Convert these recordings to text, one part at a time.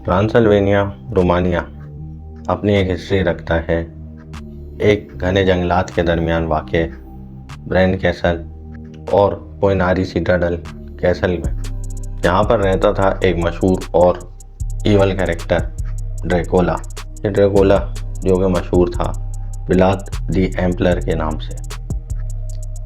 ट्रांसल्वेनिया Romania अपनी एक history रखता है। एक घने जंगलात के दरमियान वाक़ ब्रेन कैसल और पोइनारी सिटाडल कैसल में यहाँ पर रहता था एक मशहूर और ईवल कैरेक्टर ड्रैकुला। ये ड्रैकुला जो कि मशहूर था व्लाद दी एम्पलर के नाम से।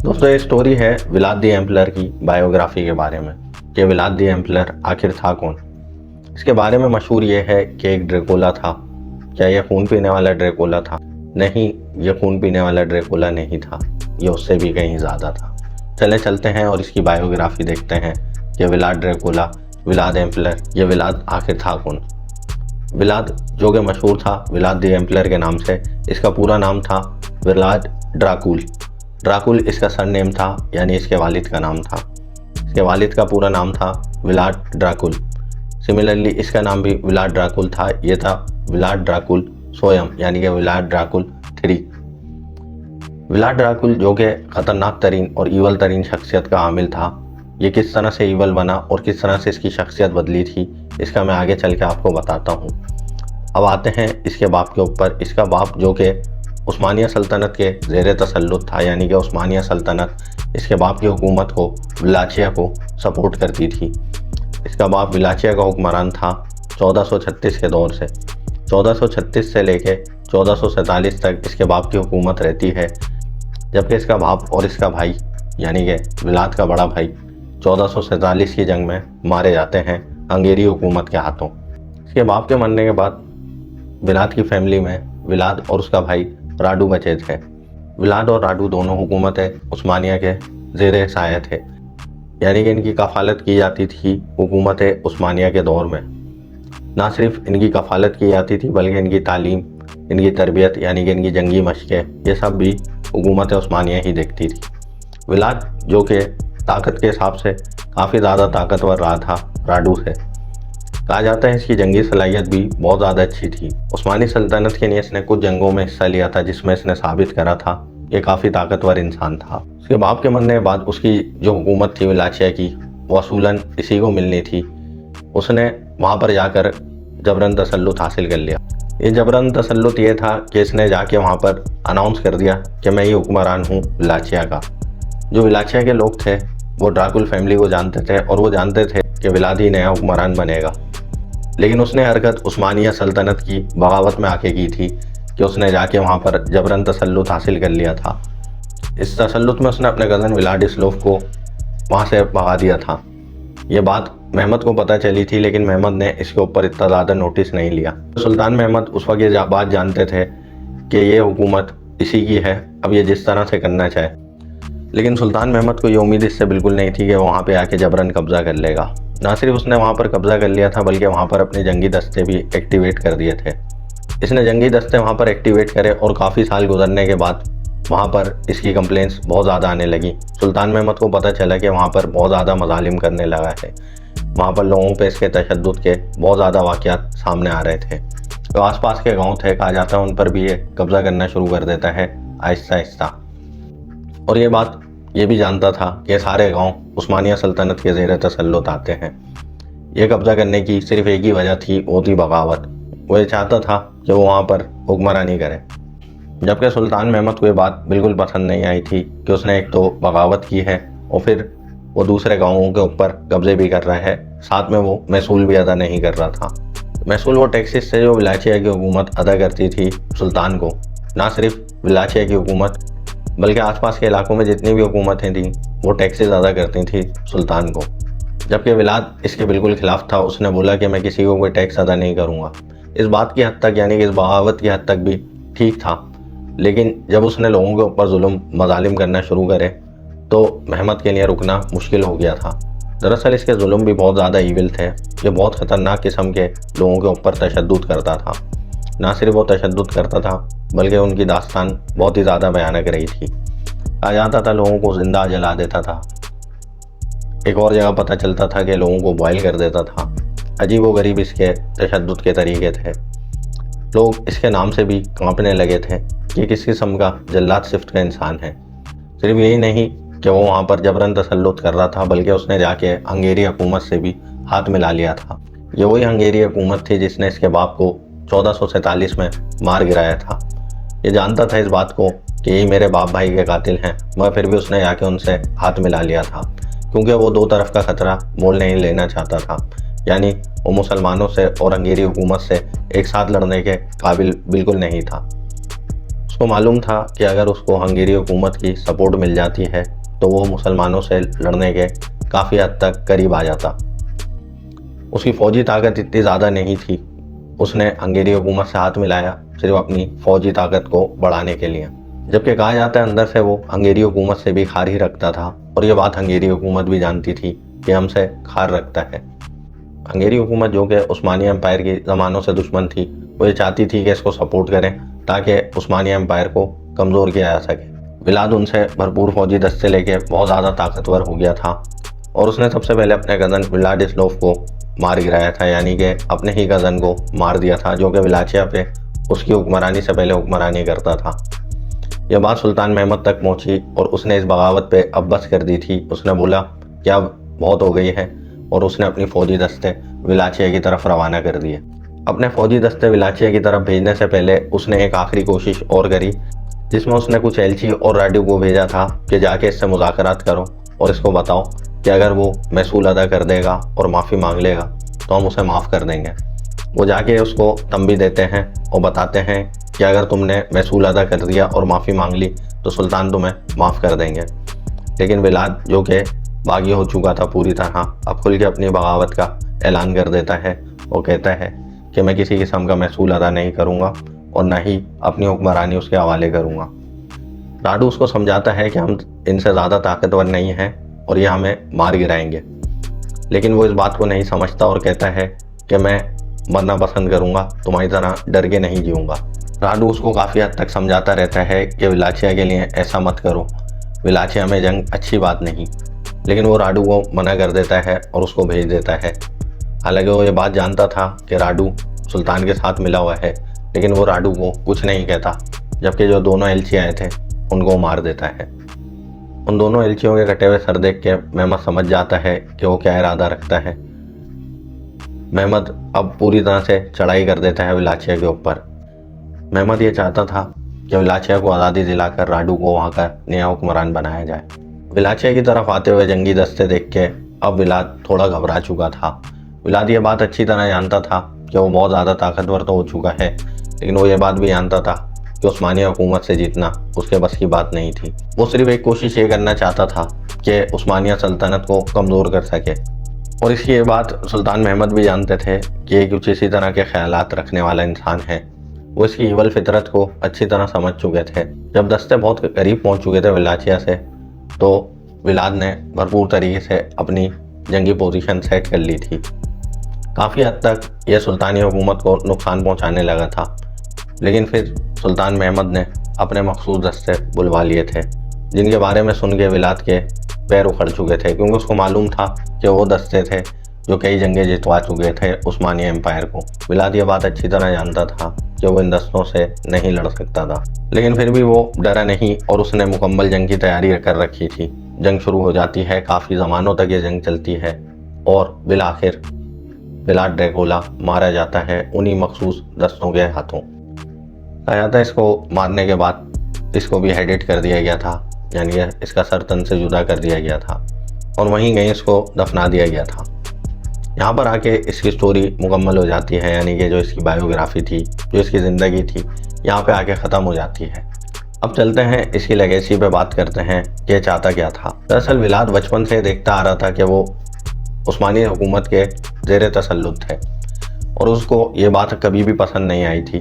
दोस्तों, ये स्टोरी है व्लाद दी एम्पलर की बायोग्राफी के बारे में कि व्लाद दी एम्पलर आखिर था कौन। इसके बारे में मशहूर ये है कि एक ड्रैकुला था। क्या यह खून पीने वाला ड्रैकुला था? नहीं, यह खून पीने वाला ड्रैकुला नहीं था, ये उससे भी कहीं ज़्यादा था। चलते हैं और इसकी बायोग्राफी देखते हैं कि व्लाद ड्रैकुला, व्लाद एम्पलर, ये व्लाद आखिर था कौन। व्लाद जो कि मशहूर था व्लाद दी एम्पलर के नाम से, इसका पूरा नाम था व्लाद ड्राकुल। ड्राकुल इसका सरनेम था, यानी इसके वालिद का नाम था। इसके वालिद का पूरा नाम था व्लाद ड्राकुल। सिमिलरली इसका नाम भी व्लाद ड्राकुल था। ये था व्लाद ड्राकुल स्वयं, यानी कि व्लाद ड्राकुल 3। व्लाद ड्राकुल जो कि ख़तरनाक तरीन और ईवल तरीन शख्सियत का हामिल था। ये किस तरह से ईवल बना और किस तरह से इसकी शख्सियत बदली थी, इसका मैं आगे चल के आपको बताता हूँ। अब आते हैं इसके बाप के ऊपर। इसका बाप जो कि उस्मानिया सल्तनत के ज़ेर तसल्लुत था, यानी कि उस्मानिया सल्तनत इसके बाप की हुकूमत को, वलाचिया को सपोर्ट करती थी। इसका बाप वलाचिया का हुक्मरान था 1436 के दौर से। 1436 से लेके 1447 तक इसके बाप की हुकूमत रहती है, जबकि इसका बाप और इसका भाई यानी कि व्लाद का बड़ा भाई 1447 की जंग में मारे जाते हैं हंगेरी हुकूमत के हाथों। इसके बाप के मरने के बाद व्लाद की फैमिली में व्लाद और उसका भाई राडू बचे थे। व्लाद और राडू दोनों हुकूमत उस्मानिया के ज़ेर साया थे, यानी कि इनकी कफ़ालत की जाती थी हुकूमत उस्मानिया के दौर में। ना सिर्फ इनकी कफ़ालत की जाती थी बल्कि इनकी तालीम, इनकी तरबियत, यानी कि इनकी जंगी मशक़ें, ये सब भी हुकूमत उस्मानिया ही देखती थी। व्लाद जो कि ताकत के हिसाब से काफ़ी ज़्यादा ताकतवर रहा था राडू से। कहा जाता है इसकी जंगी सलाहियत भी बहुत ज़्यादा अच्छी थी। उस्मानी सल्तनत के लिए इसने कुछ जंगों में हिस्सा लिया था, जिसमें इसने साबित करा था ये काफ़ी ताकतवर इंसान था। उसके बाप के मरने के बाद उसकी जो हुकूमत थी वलाचिया की, वो असूलन इसी को मिलनी थी। उसने वहाँ पर जाकर जबरन तसल्लुत हासिल कर लिया। ये जबरन तसल्लुत ये था कि इसने जाके वहाँ पर अनाउंस कर दिया कि मैं ये हुक्मरान हूँ वलाचिया का। जो वलाचिया के लोग थे वो ड्राकुल फैमिली को जानते थे और वो जानते थे कि व्लाद ही नया हुक्मरान बनेगा। लेकिन उसने हरकत उस्मानिया सल्तनत की बगावत में आके की थी कि उसने जाके वहाँ पर जबरन तसल्लुत हासिल कर लिया था। इस तसल्लुत में उसने अपने कज़न व्लादिस्लाव को वहाँ से भगा दिया था। ये बात महमद को पता चली थी, लेकिन महमद ने इसके ऊपर इतना ज़्यादा नोटिस नहीं लिया। सुल्तान महमद उस वक्त ये बात जानते थे कि ये हुकूमत इसी की है, अब ये जिस तरह से करना चाहे। लेकिन सुल्तान महमद को ये उम्मीद इससे बिल्कुल नहीं थी कि वहाँ पर आके जबरन कब्ज़ा कर लेगा। ना सिर्फ उसने वहाँ पर कब्ज़ा कर लिया था बल्कि वहाँ पर अपने जंगी दस्ते भी एक्टिवेट कर दिए थे। इसने जंगी दस्ते वहाँ पर एक्टिवेट करे और काफ़ी साल गुजरने के बाद वहाँ पर इसकी कंप्लेंट्स बहुत ज़्यादा आने लगी। सुल्तान महमद को पता चला कि वहाँ पर बहुत ज़्यादा मज़ालिम करने लगा है, वहाँ पर लोगों पे इसके तशद्दुद के बहुत ज़्यादा वाक़यात सामने आ रहे थे। तो आसपास के गांव थे, कहा जाता है उन पर भी ये कब्ज़ा करना शुरू कर देता है आहिस्ता आहिस्ता। और ये बात ये भी जानता था कि सारे गाँव उस्मानिया सल्तनत के ज़ेर तसल्लुत आते हैं। ये कब्ज़ा करने की सिर्फ एक ही वजह थी, वो थी बगावत। वो ये चाहता था कि वो वहाँ पर हुक्मरानी करे। जबकि सुल्तान महमद को ये बात बिल्कुल पसंद नहीं आई थी कि उसने एक तो बगावत की है और फिर वो दूसरे गांवों के ऊपर कब्जे भी कर रहा है, साथ में वो महसूल भी अदा नहीं कर रहा था। महसूल वो टैक्सेस से जो वलाचिया की हुकूमत अदा करती थी सुल्तान को। ना सिर्फ वलाचिया की हुकूमत बल्कि आसपास के इलाकों में जितनी भी हुकूमतें थीं वो टैक्सेस अदा करती थी सुल्तान को। जबकि व्लाद इसके बिल्कुल खिलाफ था। उसने बोला कि मैं किसी को कोई टैक्स अदा नहीं करूँगा। इस बात की हद तक, यानी कि इस बगावत की हद तक भी ठीक था। लेकिन जब उसने लोगों के ऊपर जुल्म मज़ालिम करना शुरू करे तो महमद के लिए रुकना मुश्किल हो गया था। दरअसल इसके जुल्म भी बहुत ज़्यादा ईविल थे। ये बहुत ख़तरनाक किस्म के लोगों के ऊपर तशद्दुद करता था। ना सिर्फ वो तशद्दुद करता था बल्कि उनकी दास्तान बहुत ही ज़्यादा भयानक रही थी। कहा जाता था लोगों को ज़िंदा जला देता था। एक और जगह पता चलता था कि लोगों को बॉयल कर देता था। अजीब व गरीब इसके तशद्दुद के तरीके थे। लोग इसके नाम से भी कांपने लगे थे कि किस किस्म का जल्लाद सिफ्त का इंसान है। सिर्फ यही नहीं कि वो वहाँ पर जबरन तसल्लुत कर रहा था, बल्कि उसने जाके हंगेरी हुकूमत से भी हाथ मिला लिया था। ये वही हंगेरी हुकूमत थी जिसने इसके बाप को 1447 में मार गिराया था। ये जानता था इस बात को कि यही मेरे बाप भाई के कातिल हैं, मगर फिर भी उसने आके उनसे हाथ मिला लिया था, क्योंकि वो दो तरफ का खतरा मोल नहीं लेना चाहता था। यानी वो मुसलमानों से और हंगेरी हुकूमत से एक साथ लड़ने के काबिल बिल्कुल नहीं था। उसको मालूम था कि अगर उसको हंगेरी हुकूमत की सपोर्ट मिल जाती है तो वो मुसलमानों से लड़ने के काफ़ी हद तक करीब आ जाता। उसकी फौजी ताकत इतनी ज़्यादा नहीं थी। उसने हंगेरी हुकूमत से हाथ मिलाया सिर्फ अपनी फौजी ताकत को बढ़ाने के लिए, जबकि कहा जाता है अंदर से वो हंगेरी हुकूमत से भी खार ही रखता था, और ये बात हंगेरी हुकूमत भी जानती थी कि हमसे खार रखता है। हंगेरी हुकूमत, जो कि उस्मानी एम्पायर की ज़मानों से दुश्मन थी, वो ये चाहती थी कि इसको सपोर्ट करें ताकि उस्मानी एम्पायर को कमज़ोर किया जा सके। विलाद उनसे भरपूर फौजी दस्ते लेके बहुत ज़्यादा ताकतवर हो गया था, और उसने सबसे पहले अपने कज़न व्लादिस्लाव को मार गिराया था, यानी कि अपने ही कज़न को मार दिया था, जो कि वलाचिया पे उसकी हुक्मरानी से पहले हुक्मरानी करता था। यह बात सुल्तान महमद तक पहुंची और उसने इस बगावत पे अब बस कर दी थी। उसने बोला कि अब बहुत हो गई है, और उसने अपनी फौजी दस्ते वलाचिया की तरफ रवाना कर दिए। अपने फौजी दस्ते वलाचिया की तरफ भेजने से पहले उसने एक आखिरी कोशिश और करी, जिसमें उसने कुछ एलची और राडियो को भेजा था कि जाके इससे मुज़ाकरात करो और इसको बताओ कि अगर वो महसूल अदा कर देगा और माफ़ी मांग लेगा तो हम उसे माफ़ कर देंगे। वो जाके उसको तंबी देते हैं और बताते हैं कि अगर तुमने महसूल अदा कर दिया और माफ़ी मांग ली तो सुल्तान तुम्हें माफ़ कर देंगे। लेकिन विलाद, जो कि बागी हो चुका था पूरी तरह, अब खुल के अपनी बगावत का ऐलान कर देता है और कहता है कि मैं किसी किस्म का महसूल अदा नहीं करूँगा और ना ही अपनी हुक्मरानी उसके हवाले करूँगा। राडू उसको समझाता है कि हम इनसे ज़्यादा ताकतवर नहीं हैं और ये हमें मार गिराएंगे, लेकिन वो इस बात को नहीं समझता और कहता है कि मैं मरना पसंद करूँगा, तुम्हारी तरह डर के नहीं जीऊँगा। राडू उसको काफ़ी हद तक समझाता रहता है कि वलाचिया के लिए ऐसा मत करो, वलाचिया में जंग अच्छी बात नहीं, लेकिन वो राडू को मना कर देता है और उसको भेज देता है। हालांकि वो ये बात जानता था कि राडू सुल्तान के साथ मिला हुआ है, लेकिन वो राडू को कुछ नहीं कहता, जबकि जो दोनों एलची आए थे उनको मार देता है। उन दोनों एलचियों के कटे हुए सर देख के महमद समझ जाता है कि वो क्या इरादा रखता है। महमद अब पूरी तरह से चढ़ाई कर देता है वलाचिया के ऊपर। महमद ये चाहता था कि वलाचिया को आज़ादी दिलाकर राडू को वहाँ का नया हुक्मरान बनाया जाए। वलाचिया की तरफ आते हुए जंगी दस्ते देख के अब विलाद थोड़ा घबरा चुका था। विलाद ये बात अच्छी तरह जानता था कि वो बहुत ज़्यादा ताकतवर तो हो चुका है, लेकिन वो ये बात भी जानता था कि उस्मानिया हुकूमत से जीतना उसके बस की बात नहीं थी। वो सिर्फ एक कोशिश ये करना चाहता था कि उस्मानिया सल्तनत को कमज़ोर कर सके, और इसकी ये बात सुल्तान महमद भी जानते थे कि ये कुछ इसी तरह के ख्यालात रखने वाला इंसान है। वो इसकी इवल फितरत को अच्छी तरह समझ चुके थे। जब दस्ते बहुत करीब पहुंच चुके थे वलाचिया से, तो विलाद ने भरपूर तरीके से अपनी जंगी पोजीशन सेट कर ली थी। काफ़ी हद तक यह सुल्तानी हुकूमत को नुकसान पहुंचाने लगा था, लेकिन फिर सुल्तान महमद ने अपने मखसूस दस्ते बुलवा लिए थे, जिनके बारे में सुन के विलाद के पैर उखड़ चुके थे, क्योंकि उसको मालूम था कि वो दस्ते थे जो कई जंगें जितवा चुके थे उस्मानी एम्पायर को। विलाद ये बात अच्छी तरह जानता था कि वो इन दस्तों से नहीं लड़ सकता था, लेकिन फिर भी वो डरा नहीं और उसने मुकम्मल जंग की तैयारी कर रखी थी। जंग शुरू हो जाती है, काफ़ी ज़मानों तक ये जंग चलती है, और बिलाखिर विलाद ड्रैकुला मारा जाता है उन्हीं मखसूस दस्तों के हाथों। कहा जाता है इसको मारने के बाद इसको भी हेडेड कर दिया गया था, यानी इसका सर तन से जुदा कर दिया गया था, और वहीं कहीं इसको दफना दिया गया था। यहाँ पर आके इसकी स्टोरी मुकम्मल हो जाती है, यानी कि जो इसकी बायोग्राफी थी, जो इसकी ज़िंदगी थी, यहाँ पे आके ख़त्म हो जाती है। अब चलते हैं इसकी लेगेसी पे बात करते हैं कि चाहता क्या था। दरअसल विलाद बचपन से देखता आ रहा था कि वो उस्मानी हुकूमत के ज़ेर तसल्लुत थे, और उसको ये बात कभी भी पसंद नहीं आई थी।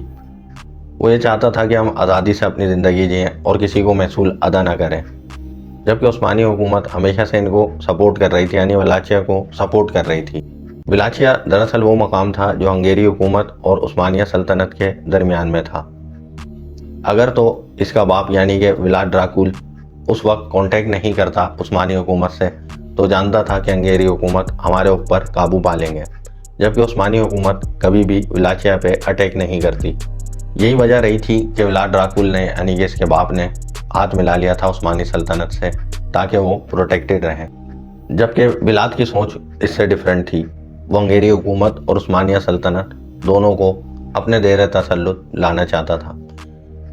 वो ये चाहता था कि हम आज़ादी से अपनी ज़िंदगी जिएं और किसी को महसूल अदा ना करें, जबकि उस्मानी हुकूमत हमेशा से इनको सपोर्ट कर रही थी, यानी वलाचिया को सपोर्ट कर रही थी। वलाचिया दरअसल वो मकाम था जो हंगेरी हुकूमत और उस्मानिया सल्तनत के दरमियान में था। अगर तो इसका बाप यानी कि विलाद ड्राकुल उस वक्त कांटेक्ट नहीं करता उस्मानी हुकूमत से, तो जानता था कि हंगेरी हुकूमत हमारे ऊपर काबू पा लेंगे, जबकि उस्मानी हुकूमत कभी भी वलाचिया पे अटैक नहीं करती। यही वजह रही थी कि विलाद ड्राकुल ने, यानी कि इसके बाप ने, हाथ मिला लिया था उस्मानी सल्तनत से ताकि वो प्रोटेक्टेड रहें। जबकि विलाद की सोच इससे डिफरेंट थी। वो अंगेरी हुकूमत और उस्मानिया सल्तनत दोनों को अपने ज़ेर तसल्लुत लाना चाहता था।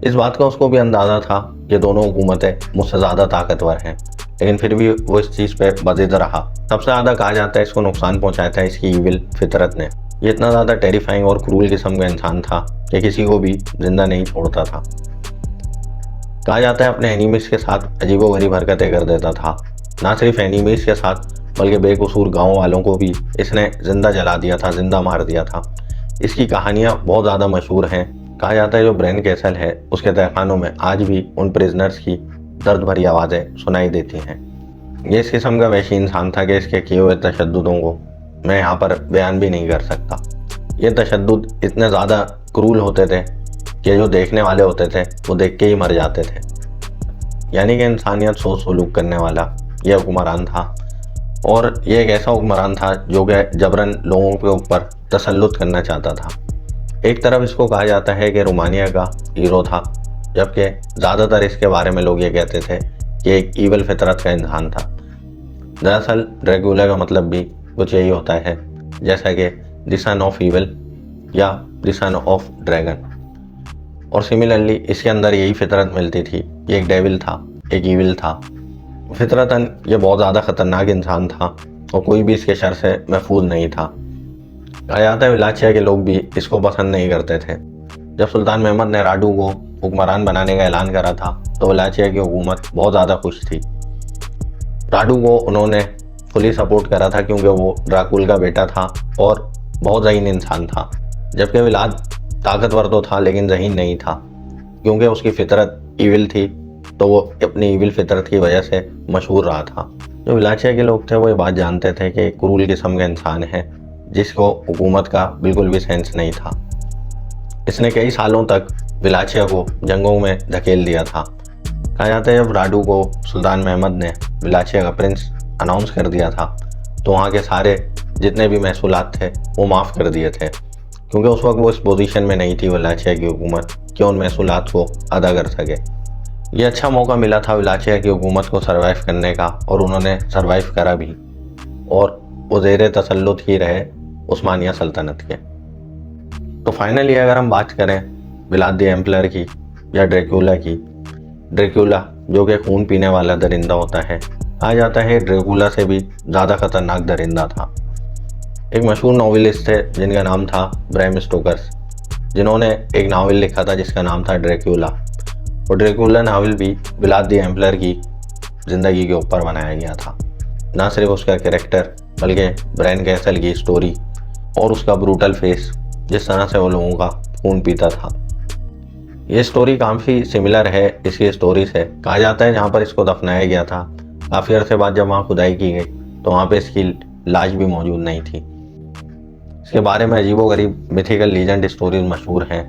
इस बात का उसको भी अंदाज़ा था कि दोनों हुकूमतें मुझसे ज़्यादा ताकतवर हैं, लेकिन फिर भी वो इस चीज़ पे बज़िद रहा। सबसे ज़्यादा कहा जाता है इसको नुकसान पहुंचाया था इसकी ईविल फितरत ने। ये इतना ज़्यादा टेरिफाइंग और क्रूल किस्म का इंसान था कि किसी को भी जिंदा नहीं छोड़ता था। कहा जाता है अपने एनिमीज़ के साथ अजीबोगरीब हरकतें कर देता था। ना सिर्फ एनिमीज़ के साथ बल्कि बेकसूर गाँव वालों को भी इसने जिंदा जला दिया था, जिंदा मार दिया था। इसकी कहानियाँ बहुत ज़्यादा मशहूर हैं। कहा जाता है जो ब्रेन कैसल है उसके तहखानों में आज भी उन प्रिजनर्स की दर्द भरी आवाज़ें सुनाई देती हैं। ये इस किस्म का वैसी इंसान था कि इसके किए हुए तशद्दुदों को मैं यहाँ पर बयान भी नहीं कर सकता। ये तशद्दुद इतने ज़्यादा क्रूल होते थे कि जो देखने वाले होते थे वो देख के ही मर जाते थे। यानी कि इंसानियत सोच सलूक करने वाला ये हुक्मरान था, और ये एक ऐसा हुक्मरान था जो कि जबरन लोगों के ऊपर तसल्लुत करना चाहता था। एक तरफ इसको कहा जाता है कि रोमानिया का हीरो था, जबकि ज़्यादातर इसके बारे में लोग ये कहते थे कि एक ईवल फितरत का इंसान था। दरअसल ड्रैकुला का मतलब भी कुछ यही होता है, जैसा कि द सन ऑफ ईवल या द सन ऑफ ड्रैगन। और सिमिलरली इसके अंदर यही फितरत मिलती थी, ये एक डेविल था, एक ईविल था। फितरतन ये बहुत ज़्यादा ख़तरनाक इंसान था और कोई भी इसके शर से महफूज नहीं था। कहा जाता है वलाचिया के लोग भी इसको पसंद नहीं करते थे। जब सुल्तान महमद ने राडू को हुक्मरान बनाने का ऐलान करा था तो वलाचिया की हुकूमत बहुत ज़्यादा खुश थी। राडू को उन्होंने फुली सपोर्ट करा था क्योंकि वो ड्राकुल का बेटा था और बहुत ज़हीन इंसान था, जबकि विलाद ताकतवर तो था लेकिन ज़हीन नहीं था। क्योंकि उसकी फितरत ईविल थी तो वो अपनी ईविल फितरत की वजह से मशहूर रहा था। जो वलाचिया के लोग थे वो ये बात जानते थे कि क्रूल किस्म का इंसान है जिसको हुकूमत का बिल्कुल भी सेंस नहीं था। इसने कई सालों तक वलाचिया को जंगों में धकेल दिया था। कहा जाता है जब राडू को सुल्तान महमद ने वलाचिया का प्रिंस अनाउंस कर दिया था तो वहाँ के सारे जितने भी महसूलात थे वो माफ़ कर दिए थे, क्योंकि उस वक्त वो इस पोजीशन में नहीं थी वलाचिया की हुकूमत कि उन महसूलात को अदा कर सके। ये अच्छा मौका मिला था वलाचिया की हुकूमत को सर्वाइव करने का, और उन्होंने सर्वाइव करा भी, और वो ज़ेर तसल्लुत ही रहे उस्मानिया सल्तनत के। तो फाइनली अगर हम बात करें व्लाद द एम्पलर की या ड्रैकुला की, ड्रैकुला जो कि खून पीने वाला दरिंदा होता है, कहा जाता है ड्रैकुला से भी ज़्यादा खतरनाक दरिंदा था। एक मशहूर नॉवेलिस्ट थे जिनका नाम था ब्रैम स्टोकर्स, जिन्होंने एक नावल लिखा था जिसका नाम था ड्रैकुला। और ड्रैकुला नावल भी व्लाद द एम्पलर की ज़िंदगी के ऊपर बनाया गया था। ना सिर्फ उसका कैरेक्टर बल्कि ब्रेन कैसल की स्टोरी और उसका ब्रूटल फेस, जिस तरह से वो लोगों का खून पीता था। ये स्टोरी काफ़ी सिमिलर है इसकी स्टोरी से। कहा जाता है जहाँ पर इसको दफनाया गया था काफ़ी अरसे बाद जब वहाँ खुदाई की गई तो वहाँ पे इसकी लाश भी मौजूद नहीं थी। इसके बारे में अजीबोगरीब मिथिकल लीजेंड स्टोरीज मशहूर हैं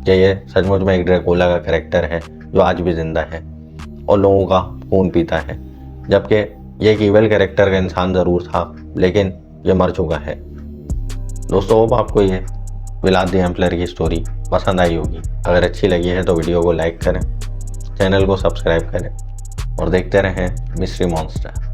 कि ये सचमुच में एक ड्रैकुला का कैरेक्टर है जो आज भी जिंदा है और लोगों का खून पीता है, जबकि ये एक ईवल कैरेक्टर का इंसान ज़रूर था लेकिन ये मर चुका है। दोस्तों होप आपको ये व्लाद द एम्पलर की स्टोरी पसंद आई होगी। अगर अच्छी लगी है तो वीडियो को लाइक करें, चैनल को सब्सक्राइब करें और देखते रहें मिस्ट्री मॉन्स्टर।